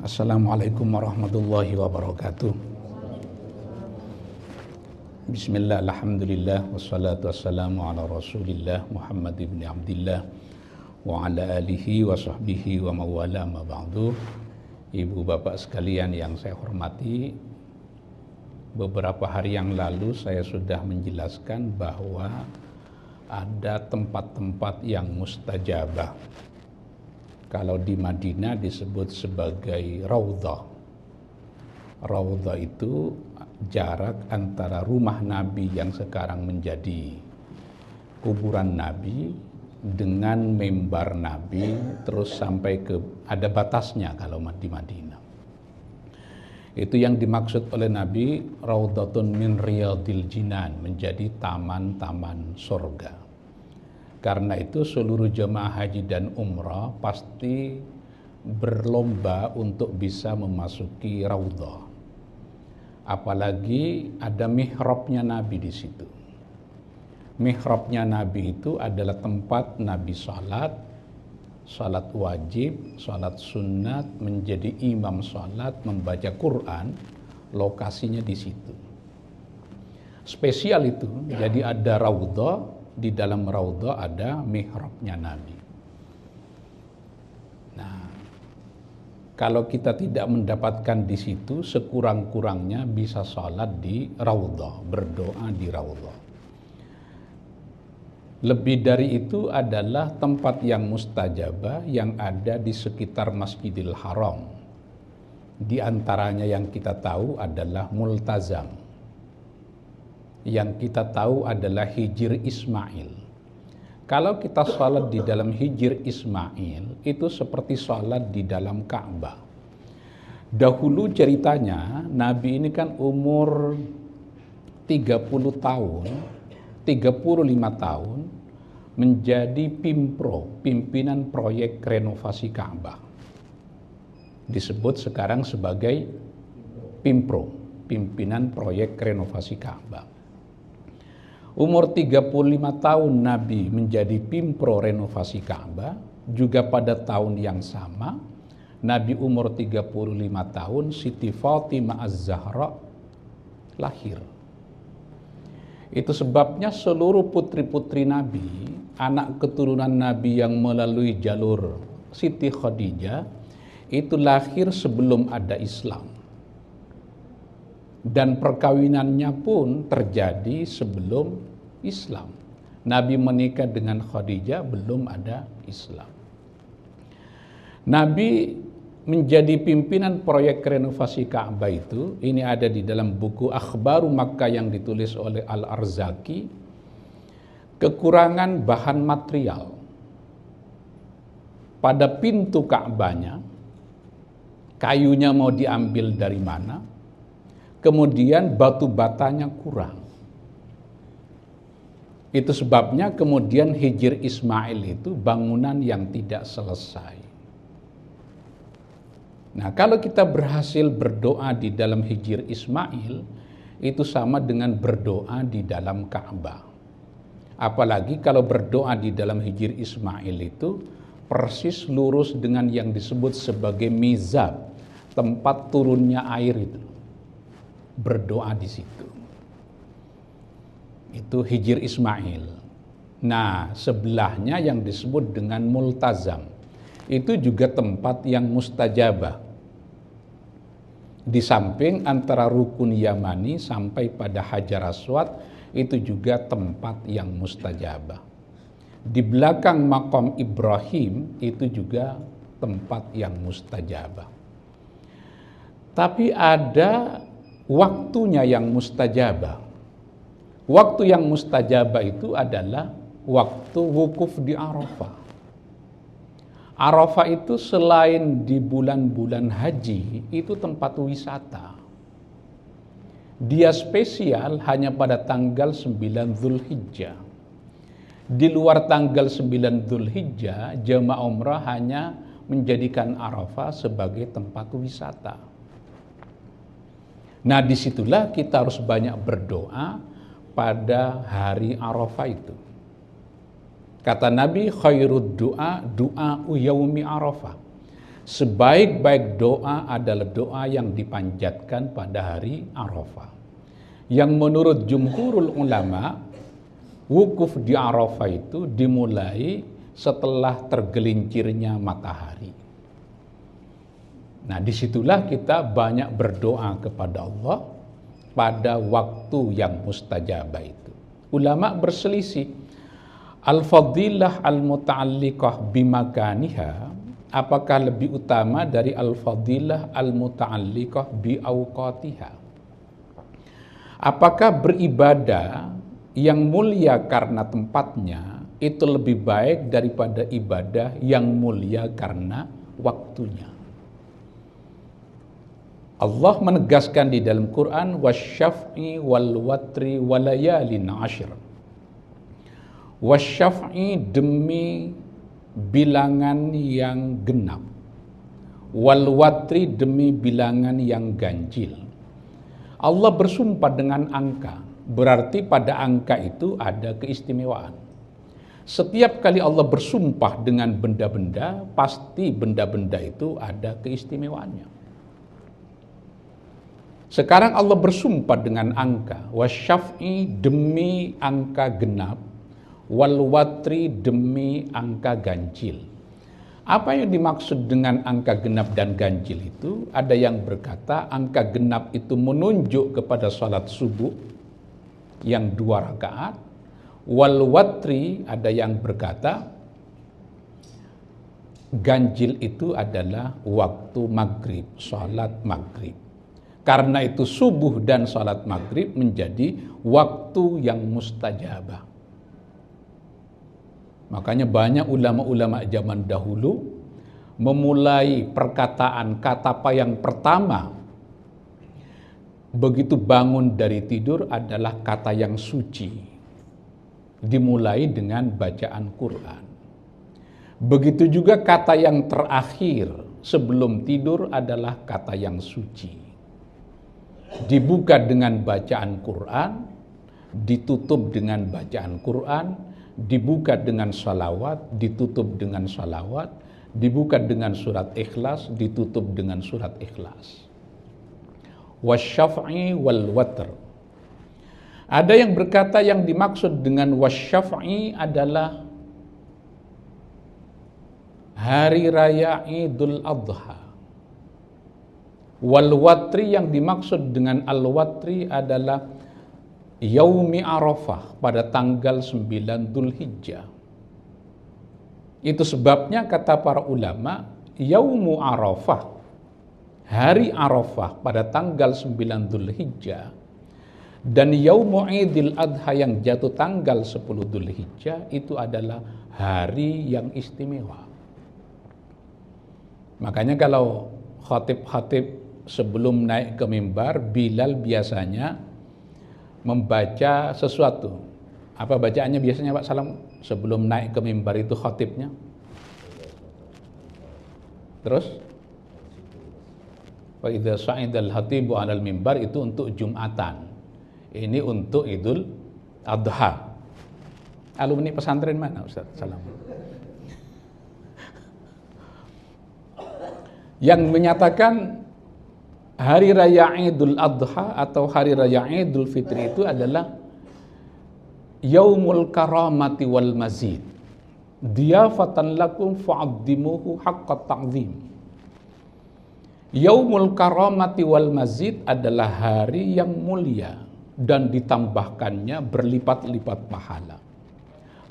Assalamualaikum warahmatullahi wabarakatuh. Bismillah, alhamdulillah, wassalatu wassalamu ala rasulillah Muhammad ibn Abdillah wa ala alihi wa sahbihi wa mawala ma ba'du. Ibu bapak sekalian yang saya hormati, beberapa hari yang lalu saya sudah menjelaskan bahwa ada tempat-tempat yang mustajabah. Kalau di Madinah disebut sebagai raudhah. Raudhah itu jarak antara rumah Nabi yang sekarang menjadi kuburan Nabi dengan mimbar Nabi, terus sampai ke ada batasnya kalau di Madinah. Itu yang dimaksud oleh Nabi, raudhatun min riyadil jinan, menjadi taman-taman surga. Karena itu seluruh jemaah haji dan umrah pasti berlomba untuk bisa memasuki raudhah. Apalagi ada mihrabnya Nabi di situ. Mihrabnya Nabi itu adalah tempat Nabi salat wajib, salat sunat, menjadi imam salat, membaca Quran, lokasinya di situ. Spesial itu, jadi ada raudhah. Di dalam raudhah ada mihrabnya Nabi. Nah, kalau kita tidak mendapatkan di situ, sekurang-kurangnya bisa salat di raudhah, berdoa di raudhah. Lebih dari itu adalah tempat yang mustajabah yang ada di sekitar Masjidil Haram. Di antaranya yang kita tahu adalah Multazam. Yang kita tahu adalah Hijr Ismail. Kalau kita salat di dalam Hijr Ismail, itu seperti salat di dalam Ka'bah. Dahulu ceritanya, Nabi ini kan umur 30 tahun, 35 tahun, menjadi pimpinan proyek renovasi Ka'bah. Disebut sekarang sebagai Pimpro, pimpinan proyek renovasi Ka'bah. Umur 35 tahun Nabi menjadi pimpro renovasi Ka'bah. Juga pada tahun yang sama Nabi umur 35 tahun, Siti Fatimah Az-Zahra lahir. Itu sebabnya seluruh putri-putri Nabi, anak keturunan Nabi yang melalui jalur Siti Khadijah, itu lahir sebelum ada Islam. Dan perkawinannya pun terjadi sebelum Islam. Nabi menikah dengan Khadijah, belum ada Islam. Nabi menjadi pimpinan proyek renovasi Ka'bah itu, ini ada di dalam buku Akhbaru Makkah yang ditulis oleh Al-Arzaki. Kekurangan bahan material pada pintu Ka'bahnya, kayunya mau diambil dari mana, kemudian batu batanya kurang. Itu sebabnya kemudian Hijr Ismail itu bangunan yang tidak selesai. Nah, kalau kita berhasil berdoa di dalam Hijr Ismail, itu sama dengan berdoa di dalam Ka'bah. Apalagi kalau berdoa di dalam Hijr Ismail itu persis lurus dengan yang disebut sebagai mizab, tempat turunnya air itu. Berdoa di situ. Itu Hijr Ismail. Nah, sebelahnya yang disebut dengan Multazam, itu juga tempat yang mustajabah. Di samping antara Rukun Yamani sampai pada Hajar Aswad, itu juga tempat yang mustajabah. Di belakang Maqam Ibrahim, itu juga tempat yang mustajabah. Tapi ada waktunya yang mustajabah. Waktu yang mustajabah itu adalah waktu wukuf di Arafah. Arafah itu selain di bulan-bulan haji, itu tempat wisata. Dia spesial hanya pada tanggal 9 Dzulhijjah. Di luar tanggal 9 Dzulhijjah, jemaah umrah hanya menjadikan Arafah sebagai tempat wisata. Nah, disitulah kita harus banyak berdoa pada hari Arafah itu. Kata Nabi, khairud du'a yaumi Arafah. sebaik-baik doa adalah doa yang dipanjatkan pada hari Arafah. Yang menurut jumhurul ulama, wukuf di Arafah itu dimulai setelah tergelincirnya matahari. Nah, disitulah kita banyak berdoa kepada Allah pada waktu yang mustajabah itu. Ulama berselisih, al-fadilah al-muta'alliqah bimakaniha, apakah lebih utama dari al-fadilah al-muta'alliqah biawqatiha? Apakah beribadah yang mulia karena tempatnya itu lebih baik daripada ibadah yang mulia karena waktunya? Allah menegaskan di dalam Quran, wasyaf'i wal watri walayalin ashir. Wasyaf'i demi bilangan yang genap, wal watri demi bilangan yang ganjil. Allah bersumpah dengan angka, berarti pada angka itu ada keistimewaan. Setiap kali Allah bersumpah dengan benda-benda, pasti benda-benda itu ada keistimewaannya. Sekarang Allah bersumpah dengan angka, wasyaf'i demi angka genap, wal watri demi angka ganjil. Apa yang dimaksud dengan angka genap dan ganjil itu? Ada yang berkata angka genap itu menunjuk kepada salat subuh yang 2 rakaat. Wal watri ada yang berkata ganjil itu adalah waktu maghrib, salat maghrib. Karena itu subuh dan salat maghrib menjadi waktu yang mustajabah. Makanya banyak ulama-ulama zaman dahulu memulai perkataan kata apa yang pertama begitu bangun dari tidur adalah kata yang suci. Dimulai dengan bacaan Quran. Begitu juga kata yang terakhir sebelum tidur adalah kata yang suci. Dibuka dengan bacaan Quran, ditutup dengan bacaan Quran, dibuka dengan salawat, ditutup dengan salawat, dibuka dengan surat Ikhlas, ditutup dengan surat Ikhlas. Wasyaf'i wal watr. Ada yang berkata yang dimaksud dengan wasyaf'i adalah hari raya Idul Adha. Wal watri yang dimaksud dengan al watri adalah Yaumi Arafah pada tanggal 9 Dzulhijjah. Itu sebabnya kata para ulama, Yaumu Arafah, hari Arafah pada tanggal 9 Dzulhijjah, dan Yaumu Idul Adha yang jatuh tanggal 10 Dzulhijjah itu adalah hari yang istimewa. Makanya kalau khatib-khatib sebelum naik ke mimbar, Bilal biasanya membaca sesuatu. Apa bacaannya biasanya Pak Salam sebelum naik ke mimbar itu khatibnya? Terus? Wa idza sa'idal khatibu 'alal mimbar itu untuk Jumatan. Ini untuk Idul Adha. Alumni pesantren mana Ustaz Salam? Yang menyatakan hari raya Idul Adha atau hari raya Idul Fitri itu adalah Yaumul Karamati wal Mazid. Diyafatan lakum fa'addimuhu haqqa ta'zim. Yaumul Karamati wal Mazid adalah hari yang mulia dan ditambahkannya berlipat-lipat pahala.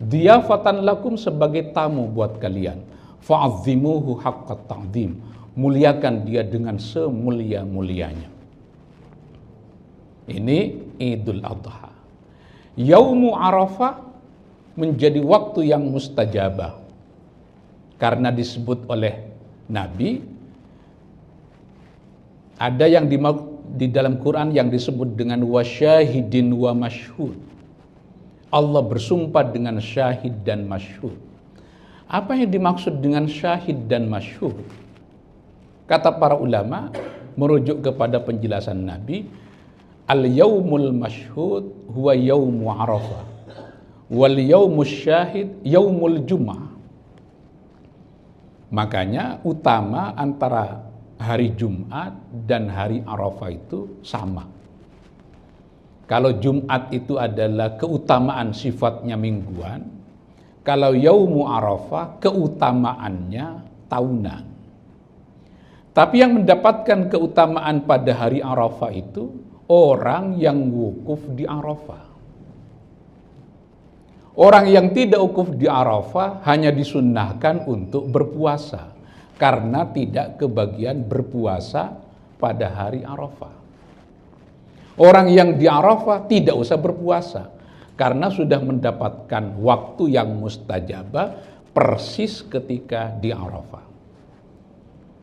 Diyafatan lakum sebagai tamu buat kalian. Fa'azzimuhu haqqa ta'zim. Muliakan dia dengan semulia-mulianya. Ini Idul Adha. Yaumu Arafah menjadi waktu yang mustajabah. Karena disebut oleh Nabi, ada yang di dalam Quran yang disebut dengan wasyahidin wa masyhud. Allah bersumpah dengan syahid dan masyhud. Apa yang dimaksud dengan syahid dan masyhud? Kata para ulama, merujuk kepada penjelasan Nabi, al-yaumul masyhud huwa yaumu Arafah, wal yaumus syahid yaumul Jum'ah. Makanya utama antara hari Jumat dan hari Arafah itu sama. Kalau Jumat itu adalah keutamaan sifatnya mingguan, kalau Yaumu Arafah keutamaannya tahunan. Tapi yang mendapatkan keutamaan pada hari Arafah itu orang yang wukuf di Arafah. Orang yang tidak wukuf di Arafah hanya disunnahkan untuk berpuasa karena tidak kebagian berpuasa pada hari Arafah. Orang yang di Arafah tidak usah berpuasa karena sudah mendapatkan waktu yang mustajabah persis ketika di Arafah.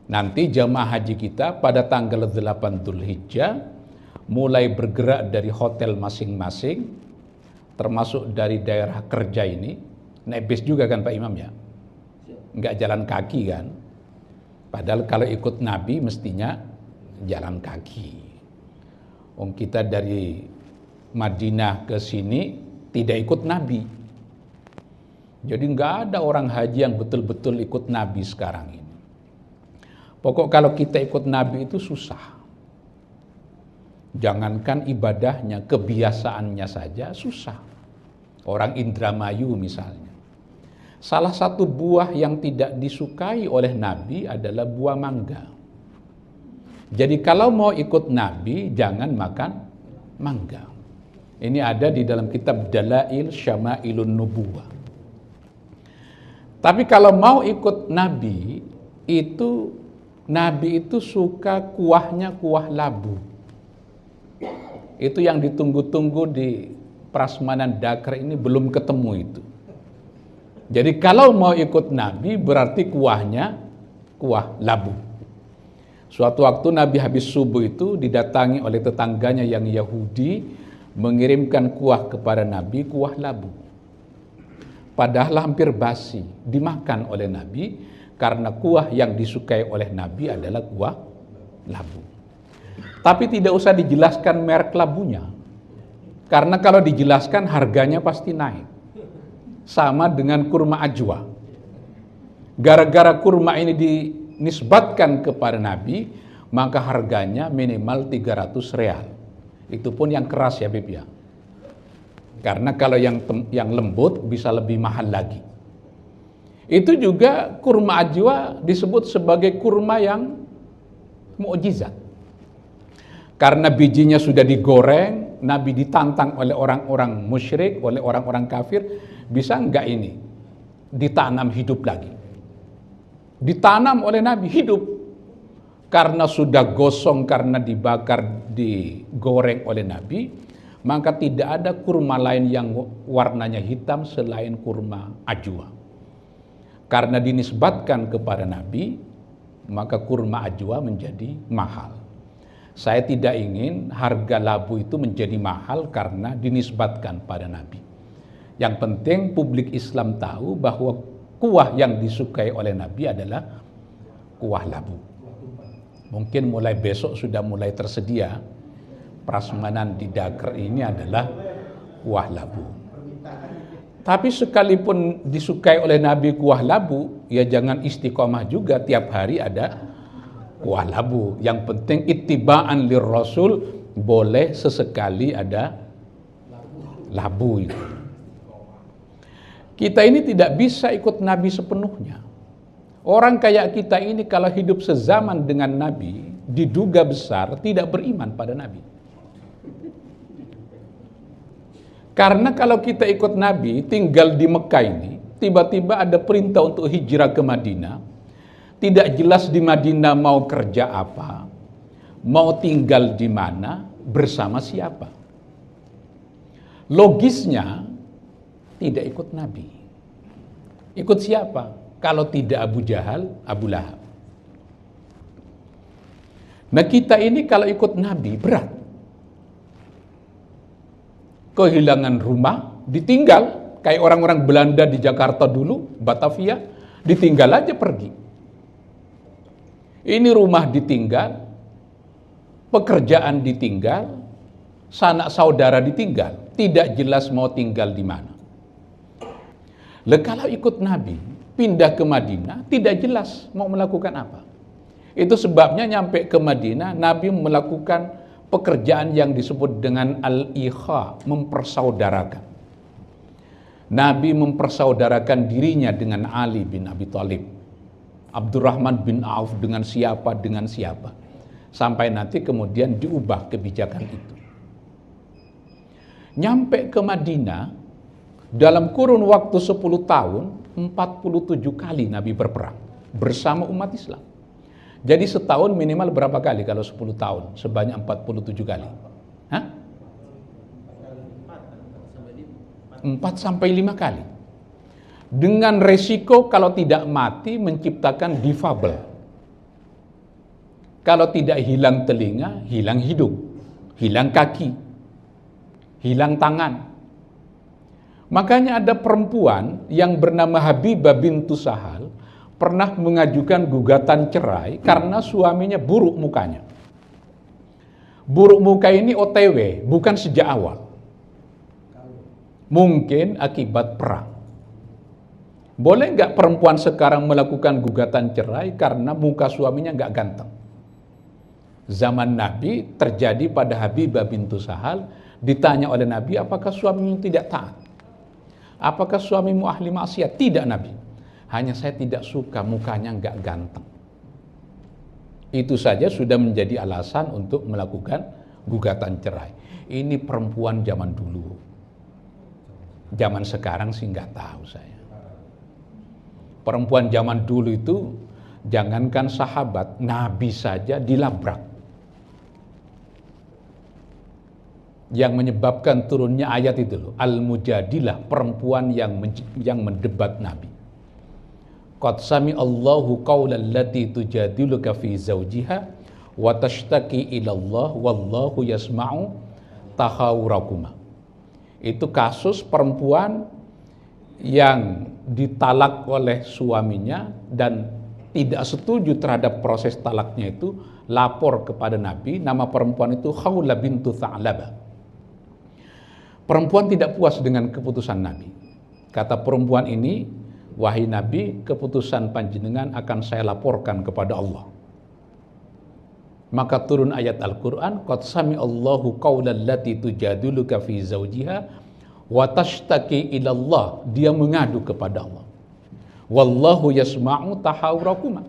Nanti jamaah haji kita pada tanggal 8 Dzulhijjah mulai bergerak dari hotel masing-masing, termasuk dari daerah kerja ini, naik bis juga kan Pak Imam ya? Enggak jalan kaki kan? Padahal kalau ikut Nabi mestinya jalan kaki. Kita dari Madinah ke sini tidak ikut Nabi. Jadi enggak ada orang haji yang betul-betul ikut Nabi sekarang ini. Pokok kalau kita ikut Nabi itu susah. Jangankan ibadahnya, kebiasaannya saja susah. Orang Indramayu misalnya. Salah satu buah yang tidak disukai oleh Nabi adalah buah mangga. Jadi kalau mau ikut Nabi, jangan makan mangga. Ini ada di dalam kitab Dalail Syama'ilun Nubuwah. Tapi kalau mau ikut Nabi itu suka kuahnya kuah labu. Itu yang ditunggu-tunggu di Prasmanan Dakar ini belum ketemu itu. Jadi kalau mau ikut Nabi berarti kuahnya kuah labu. Suatu waktu Nabi habis subuh itu didatangi oleh tetangganya yang Yahudi mengirimkan kuah kepada Nabi, kuah labu. Padahal hampir basi, dimakan oleh Nabi karena kuah yang disukai oleh Nabi adalah kuah labu. Tapi tidak usah dijelaskan merek labunya. Karena kalau dijelaskan harganya pasti naik. Sama dengan kurma ajwa. Gara-gara kurma ini dinisbatkan kepada Nabi, maka harganya minimal 300 real. Itu pun yang keras ya Bib ya. Karena kalau yang lembut bisa lebih mahal lagi. Itu juga kurma ajwa disebut sebagai kurma yang mukjizat. Karena bijinya sudah digoreng, Nabi ditantang oleh orang-orang musyrik, oleh orang-orang kafir, bisa enggak ini ditanam hidup lagi? Ditanam oleh Nabi hidup. Karena sudah gosong, karena dibakar, digoreng oleh Nabi, maka tidak ada kurma lain yang warnanya hitam selain kurma ajwa. Karena dinisbatkan kepada Nabi, maka kurma ajwa menjadi mahal. Saya tidak ingin harga labu itu menjadi mahal karena dinisbatkan pada Nabi. Yang penting publik Islam tahu bahwa kuah yang disukai oleh Nabi adalah kuah labu. Mungkin mulai besok sudah mulai tersedia prasmanan di Dakar ini adalah kuah labu. Tapi sekalipun disukai oleh Nabi kuah labu, ya jangan istiqomah juga tiap hari ada kuah labu. Yang penting ittiba'an lir Rasul, boleh sesekali ada labu itu. Kita ini tidak bisa ikut Nabi sepenuhnya. Orang kayak kita ini kalau hidup sezaman dengan Nabi, diduga besar tidak beriman pada Nabi. Karena kalau kita ikut Nabi, tinggal di Mekah ini, tiba-tiba ada perintah untuk hijrah ke Madinah, tidak jelas di Madinah mau kerja apa, mau tinggal di mana, bersama siapa. Logisnya, tidak ikut Nabi. Ikut siapa? Kalau tidak Abu Jahal, Abu Lahab. Nah kita ini kalau ikut Nabi berat. Kehilangan rumah, ditinggal. Kayak orang-orang Belanda di Jakarta dulu, Batavia, ditinggal aja pergi. Ini rumah ditinggal, pekerjaan ditinggal, sanak saudara ditinggal. Tidak jelas mau tinggal di mana. Kalau ikut Nabi, pindah ke Madinah, tidak jelas mau melakukan apa. Itu sebabnya nyampe ke Madinah, Nabi melakukan pekerjaan yang disebut dengan al-ikha, mempersaudarakan. Nabi mempersaudarakan dirinya dengan Ali bin Abi Thalib, Abdurrahman bin Auf dengan siapa, sampai nanti kemudian diubah kebijakan itu. Nyampe ke Madinah, dalam kurun waktu 10 tahun, 47 kali Nabi berperang bersama umat Islam. Jadi setahun minimal berapa kali kalau 10 tahun? Sebanyak 47 kali. Hah? 4-5 kali. Dengan resiko kalau tidak mati menciptakan difabel. Kalau tidak hilang telinga, hilang hidung, hilang kaki, hilang tangan. Makanya ada perempuan yang bernama Habibah bintu Sahal pernah mengajukan gugatan cerai karena suaminya buruk mukanya. Buruk muka ini OTW, bukan sejak awal. Mungkin akibat perang. Boleh nggak perempuan sekarang melakukan gugatan cerai karena muka suaminya nggak ganteng? Zaman Nabi terjadi pada Habibah bintu Sahal, ditanya oleh Nabi, apakah suamimu tidak taat? Apakah suamimu ahli maksiat? Tidak Nabi. Hanya saya tidak suka mukanya nggak ganteng. Itu saja sudah menjadi alasan untuk melakukan gugatan cerai. Ini perempuan zaman dulu. Zaman sekarang sih nggak tahu saya. Perempuan zaman dulu itu jangankan sahabat, Nabi saja dilabrak. Yang menyebabkan turunnya ayat itu loh, Al-Mujadilah, perempuan yang mendebat Nabi. Qad sami Allahu qaulal lati tujadiluka fi zawjiha wa tashtaki ila Allah wallahu yasma'u tahawurakuma. Itu kasus perempuan yang ditalak oleh suaminya dan tidak setuju terhadap proses talaknya itu, lapor kepada Nabi. Nama perempuan itu Khawlah bintu Tha'labah. Perempuan tidak puas dengan keputusan Nabi. Kata perempuan ini, wahai Nabi, keputusan panjenengan akan saya laporkan kepada Allah. Maka turun ayat Al-Quran, Qad sami Allahu qaulal lati tujadiluka fi zawjiha wa tashtaki ila Allah. Dia mengadu kepada Allah. Wallahu yasma'u tahawurakuma.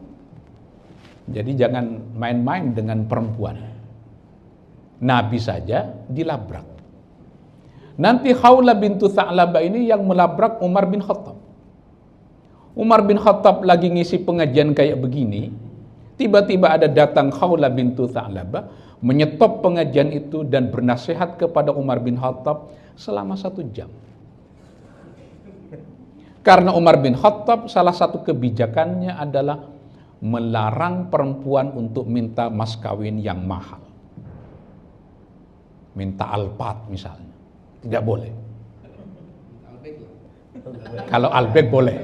Jadi jangan main-main dengan perempuan. Nabi saja dilabrak. Nanti Khawlah bintu Tha'labah ini yang melabrak Umar bin Khattab. Umar bin Khattab lagi ngisi pengajian kayak begini, tiba-tiba ada datang Khawlah bintu Tha'labah, menyetop pengajian itu dan bernasihat kepada Umar bin Khattab selama 1 jam. Karena Umar bin Khattab salah satu kebijakannya adalah melarang perempuan untuk minta mas kawin yang mahal. Minta alpat misalnya. Tidak boleh. Kalau albek boleh.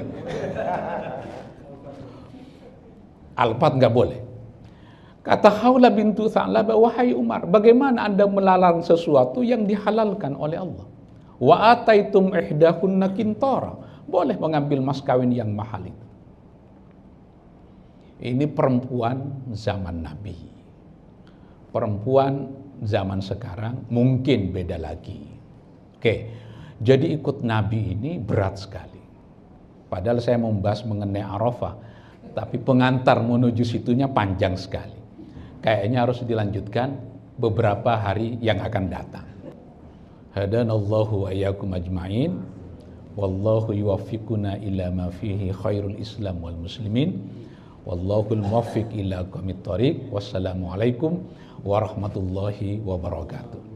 Alpat nggak boleh. Kata Khawlah bintu Tha'labah, wahai Umar, bagaimana Anda melarang sesuatu yang dihalalkan oleh Allah? Wa ataitum ihdahunna qintara. Boleh mengambil mas kawin yang mahal itu. Ini perempuan zaman Nabi. Perempuan zaman sekarang mungkin beda lagi. Oke, jadi ikut Nabi ini berat sekali. Padahal saya membahas mengenai Arafah, tapi pengantar menuju situnya panjang sekali. Kayaknya harus dilanjutkan beberapa hari yang akan datang. Hadanallahu wa iyyakum ajma'in. Wallahu yuwaffiquna ila ma fihi khairul Islam wal muslimin. Wallahul muwaffiq ila aqwamit thoriq. Wassalamualaikum warahmatullahi wabarakatuh.